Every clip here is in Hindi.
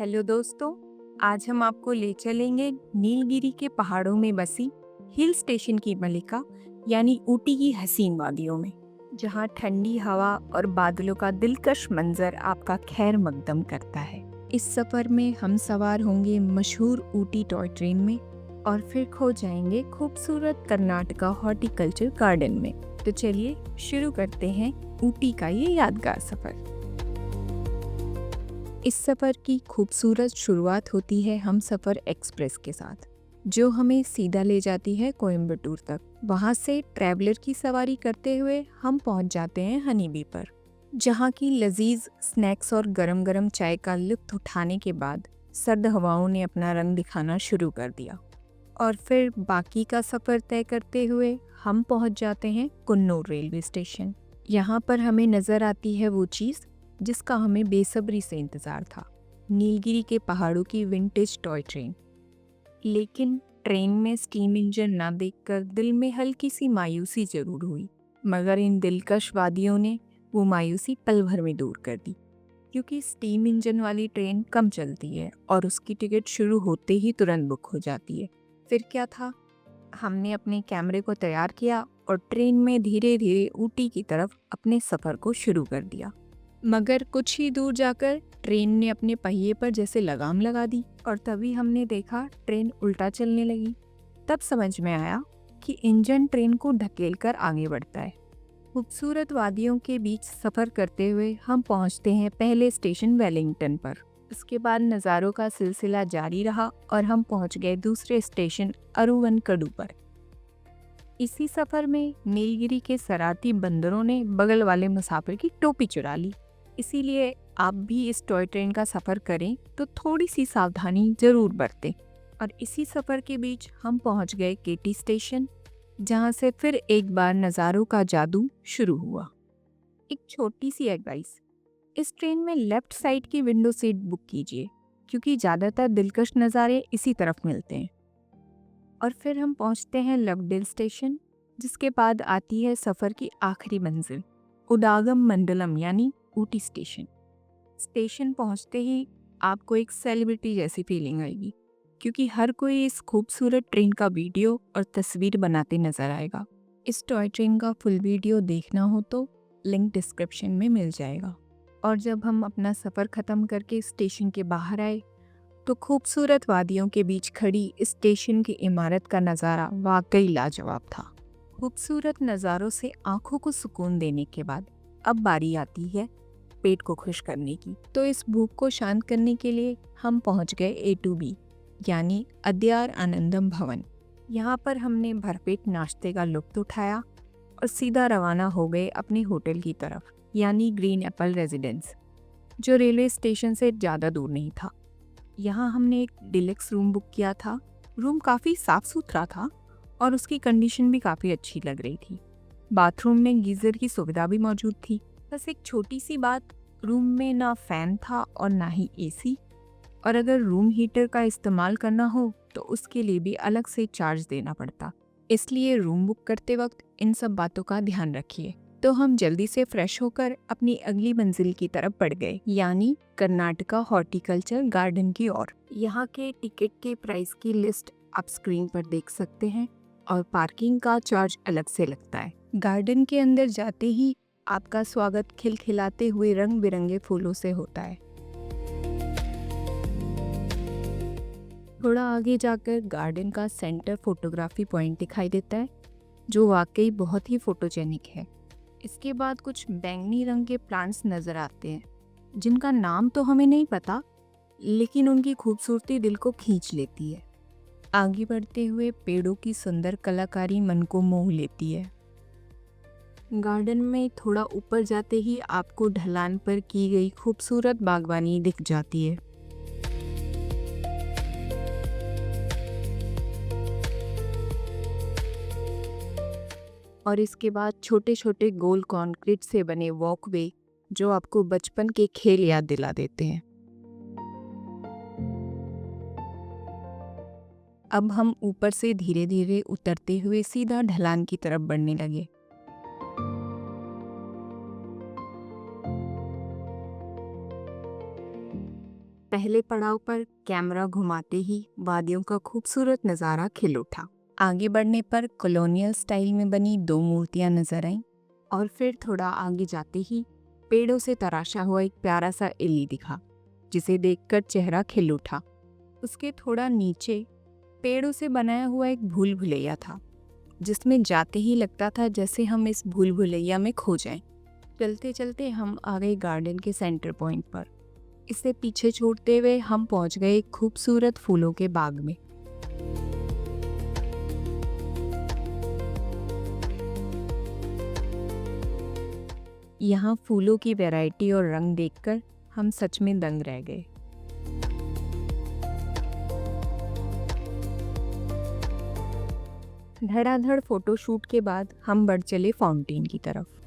हेलो दोस्तों, आज हम आपको ले चलेंगे नीलगिरी के पहाड़ों में बसी हिल स्टेशन की मलिका यानी ऊटी की हसीन वादियों में, जहां ठंडी हवा और बादलों का दिलकश मंजर आपका खैर मकदम करता है। इस सफ़र में हम सवार होंगे मशहूर ऊटी टॉय ट्रेन में और फिर खो जाएंगे खूबसूरत कर्नाटका हॉर्टिकल्चर गार्डन में। तो चलिए शुरू करते हैं ऊटी का ये यादगार सफ़र। इस सफ़र की खूबसूरत शुरुआत होती है हम सफ़र एक्सप्रेस के साथ, जो हमें सीधा ले जाती है कोयम्बटूर तक। वहाँ से ट्रैवलर की सवारी करते हुए हम पहुँच जाते हैं हनी बी पर, जहाँ की लजीज स्नैक्स और गरम गरम चाय का लुत्फ़ उठाने के बाद सर्द हवाओं ने अपना रंग दिखाना शुरू कर दिया। और फिर बाकी का सफ़र तय करते हुए हम पहुँच जाते हैं कुन्नूर रेलवे स्टेशन। यहाँ पर हमें नज़र आती है वो चीज़ जिसका हमें बेसब्री से इंतज़ार था, नीलगिरी के पहाड़ों की विंटेज टॉय ट्रेन। लेकिन ट्रेन में स्टीम इंजन ना देखकर दिल में हल्की सी मायूसी जरूर हुई, मगर इन दिलकश वादियों ने वो मायूसी पल भर में दूर कर दी, क्योंकि स्टीम इंजन वाली ट्रेन कम चलती है और उसकी टिकट शुरू होते ही तुरंत बुक हो जाती है। फिर क्या था, हमने अपने कैमरे को तैयार किया और ट्रेन में धीरे धीरे ऊटी की तरफ अपने सफ़र को शुरू कर दिया। मगर कुछ ही दूर जाकर ट्रेन ने अपने पहिए पर जैसे लगाम लगा दी और तभी हमने देखा ट्रेन उल्टा चलने लगी। तब समझ में आया कि इंजन ट्रेन को ढकेलकर आगे बढ़ता है। खूबसूरत वादियों के बीच सफ़र करते हुए हम पहुंचते हैं पहले स्टेशन वेलिंगटन पर। उसके बाद नज़ारों का सिलसिला जारी रहा और हम पहुंच गए दूसरे स्टेशन अरुवनकड़ू पर। इसी सफ़र में नीलगिरी के शरारती बंदरों ने बगल वाले मुसाफिर की टोपी चुरा ली। इसीलिए आप भी इस टॉय ट्रेन का सफ़र करें तो थोड़ी सी सावधानी ज़रूर बरतें। और इसी सफ़र के बीच हम पहुंच गए केटी स्टेशन, जहां से फिर एक बार नज़ारों का जादू शुरू हुआ। एक छोटी सी एडवाइस, इस ट्रेन में लेफ़्ट साइड की विंडो सीट बुक कीजिए, क्योंकि ज़्यादातर दिलकश नज़ारे इसी तरफ मिलते हैं। और फिर हम पहुंचते हैं लवडेल स्टेशन, जिसके बाद आती है सफ़र की आखिरी मंजिल उडागम मंडलम यानी ऊटी स्टेशन। स्टेशन पहुंचते ही आपको एक सेलिब्रिटी जैसी फीलिंग आएगी, क्योंकि हर कोई इस खूबसूरत ट्रेन का वीडियो और तस्वीर बनाते नजर आएगा। इस टॉय ट्रेन का फुल वीडियो देखना हो तो लिंक डिस्क्रिप्शन में मिल जाएगा। और जब हम अपना सफ़र ख़त्म करके स्टेशन के बाहर आए तो खूबसूरत वादियों के बीच खड़ी इस स्टेशन की इमारत का नज़ारा वाकई लाजवाब था। खूबसूरत नज़ारों से आंखों को सुकून देने के बाद अब बारी आती है पेट को खुश करने की। तो इस भूख को शांत करने के लिए हम पहुंच गए A2B यानी अद्यार आनंदम भवन। यहाँ पर हमने भरपेट नाश्ते का लुत्फ़ उठाया और सीधा रवाना हो गए अपने होटल की तरफ, यानी ग्रीन एप्पल रेजिडेंस, जो रेलवे स्टेशन से ज़्यादा दूर नहीं था। यहाँ हमने एक डिलक्स रूम बुक किया था। रूम काफ़ी साफ़ सुथरा था और उसकी कंडीशन भी काफ़ी अच्छी लग रही थी। बाथरूम में गीज़र की सुविधा भी मौजूद थी। बस एक छोटी सी बात, रूम में ना फ़ैन था और ना ही AC, और अगर रूम हीटर का इस्तेमाल करना हो तो उसके लिए भी अलग से चार्ज देना पड़ता। इसलिए रूम बुक करते वक्त इन सब बातों का ध्यान रखिए। तो हम जल्दी से फ्रेश होकर अपनी अगली मंजिल की तरफ बढ़ गए, यानी कर्नाटका हॉर्टिकल्चर गार्डन की ओर। यहाँ के टिकट के प्राइस की लिस्ट आप स्क्रीन पर देख सकते हैं और पार्किंग का चार्ज अलग से लगता है। गार्डन के अंदर जाते ही आपका स्वागत खिलखिलाते हुए रंग बिरंगे फूलों से होता है। थोड़ा आगे जाकर गार्डन का सेंटर फोटोग्राफी पॉइंट दिखाई देता है, जो वाकई बहुत ही फोटोजेनिक है। इसके बाद कुछ बैंगनी रंग के प्लांट्स नज़र आते हैं, जिनका नाम तो हमें नहीं पता, लेकिन उनकी खूबसूरती दिल को खींच लेती है। आगे बढ़ते हुए पेड़ों की सुंदर कलाकारी मन को मोह लेती है। गार्डन में थोड़ा ऊपर जाते ही आपको ढलान पर की गई खूबसूरत बागवानी दिख जाती है। और इसके बाद छोटे छोटे गोल कंक्रीट से बने वॉकवे, जो आपको बचपन के खेल याद दिला देते हैं। अब हम ऊपर से धीरे धीरे उतरते हुए सीधा ढलान की तरफ बढ़ने लगे। पहले पड़ाव पर कैमरा घुमाते ही वादियों का खूबसूरत नज़ारा खिल उठा। आगे बढ़ने पर कॉलोनियल स्टाइल में बनी 2 मूर्तियां नजर आईं और फिर थोड़ा आगे जाते ही पेड़ों से तराशा हुआ एक प्यारा सा इल्ली दिखा, जिसे देखकर चेहरा खिल उठा। उसके थोड़ा नीचे पेड़ों से बनाया हुआ एक भूल भुलैया था, जिसमें जाते ही लगता था जैसे हम इस भूल भुलैया में खो जाएं। चलते चलते हम आ गए गार्डन के सेंटर पॉइंट पर। इसे पीछे छोड़ते हुए हम पहुंच गए एक खूबसूरत फूलों के बाग में। यहाँ फूलों की वैरायटी और रंग देखकर हम सच में दंग रह गए। धड़ाधड़ फोटोशूट के बाद हम बढ़ चले फाउंटेन की तरफ।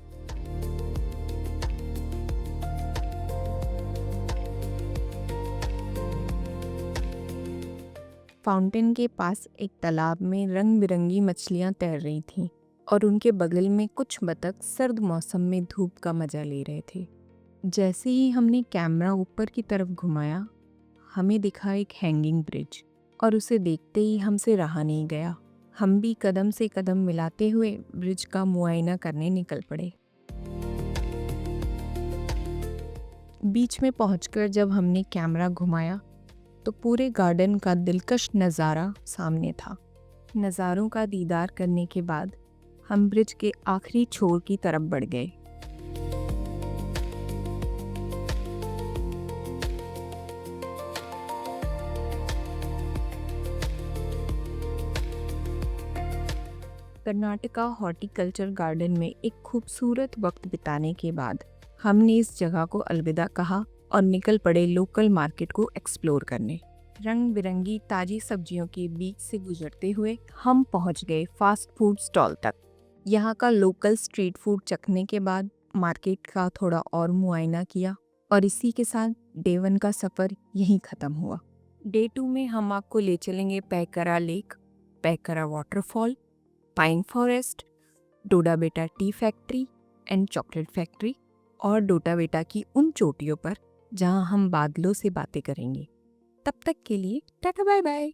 फाउंटेन के पास एक तालाब में रंग बिरंगी मछलियां तैर रही थीं और उनके बगल में कुछ बतख सर्द मौसम में धूप का मजा ले रहे थे। जैसे ही हमने कैमरा ऊपर की तरफ घुमाया, हमें दिखा एक हैंगिंग ब्रिज और उसे देखते ही हमसे रहा नहीं गया। हम भी कदम से कदम मिलाते हुए ब्रिज का मुआयना करने निकल पड़े। बीच में पहुंचकर जब हमने कैमरा घुमाया तो पूरे गार्डन का दिलकश नज़ारा सामने था। नज़ारों का दीदार करने के बाद हम ब्रिज के आखिरी छोर की तरफ बढ़ गए। कर्नाटका हॉर्टिकल्चर गार्डन में एक खूबसूरत वक्त बिताने के बाद हमने इस जगह को अलविदा कहा और निकल पड़े लोकल मार्केट को एक्सप्लोर करने। रंग बिरंगी ताजी सब्जियों के बीच से गुजरते हुए हम पहुंच गए फास्ट फूड स्टॉल तक। यहाँ का लोकल स्ट्रीट फूड चखने के बाद मार्केट का थोड़ा और मुआयना किया और इसी के साथ डे 1 का सफ़र यहीं ख़त्म हुआ। डे 2 में हम आपको ले चलेंगे Paikara lake, Paikara waterfall, pine forest, Doda Betta tea factory and chocolate factory और डोडा बेटा की उन चोटियों पर जहां हम बादलों से बातें करेंगे। तब तक के लिए टाटा बाय बाय।